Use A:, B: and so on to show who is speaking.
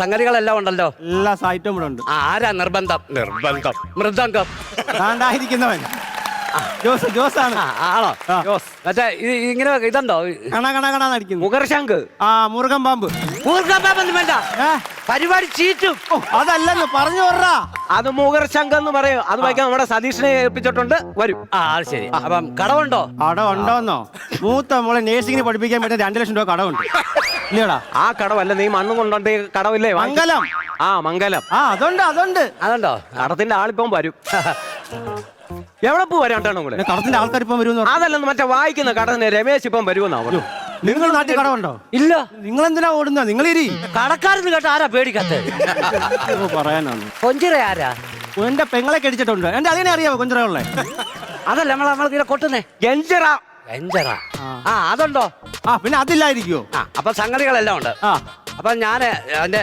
A: സംഗതികളെല്ലാം ഉണ്ടല്ലോ.
B: എല്ലാ സൈറ്റും ഇവിടെ ഉണ്ട്.
A: ആരാ നിർബന്ധം? മൃദംഗം
B: താണ്ടായിരിക്കുന്നവൻ ജോസാണ്.
A: ആണോ? മറ്റേ ഇങ്ങനെ ഇതുണ്ടോ?
B: കണാടിക്കുന്നു
A: മുഖർശങ്ക്.
B: മുറുകൻ പാമ്പ്.
A: മുറുകൻ വേണ്ട, പരിപാടി ചീറ്റും.
B: അതല്ലെന്ന് പറഞ്ഞു പറ.
C: അത് മുഖർശങ്ക് എന്ന് പറയും. അത് വയ്ക്കാൻ നമ്മുടെ സതീഷിനെ ഏൽപ്പിച്ചിട്ടുണ്ട്, വരും.
A: അത് ശരി. അപ്പം കടവുണ്ടോ?
B: കടമുണ്ടോന്നോ? മൂത്ത മോളെ നേഴ്സിംഗിന് പഠിപ്പിക്കാൻ പറ്റുന്ന 2 ലക്ഷം രൂപ കടമുണ്ട്. ഇല്ലടാ,
C: ആ കടവല്ല, നീ മണ്ണ് കൊണ്ടോണ്ട് കടവില്ലേ?
B: മംഗലം.
C: മംഗലം.
B: അതുണ്ട്.
C: കടത്തിന്റെ ആളിപ്പം വരും. എവിടെ പോരാണ്ടാണോ കൂടെ?
B: കടത്തിന്റെ ആൾക്കാർ ഇപ്പം വരും.
C: അതല്ലെന്ന് മറ്റേ വായിക്കുന്ന കടത്തിന് രമേശ് ഇപ്പം വരുമെന്നാ.
B: നിങ്ങൾ നാട്ടിൽ കടമുണ്ടോ?
A: ഇല്ല.
B: നിങ്ങൾ എന്തിനാ ഓടുന്ന? നിങ്ങൾ ഇരി.
A: കടക്കാരെന്ന് കേട്ട ആരാ പേടിക്കത്ത്?
B: പറയാനാണ്.
A: കൊഞ്ചിറ ആരാ?
B: എന്റെ പെങ്ങളെ കടിച്ചിട്ടുണ്ട്. എന്റെ അതിനെ അറിയാമോ കൊഞ്ചിറയുള്ളേ?
A: അതല്ല നമ്മളിങ്ങനെ കൊട്ടുന്നേ.
C: ഗഞ്ചറ.
A: അതുണ്ടോ?
B: പിന്നെ അതില്ലായിരിക്കുവോ?
A: അപ്പൊ സംഗതികളെല്ലാം ഉണ്ട്. അപ്പൊ ഞാന് എന്റെ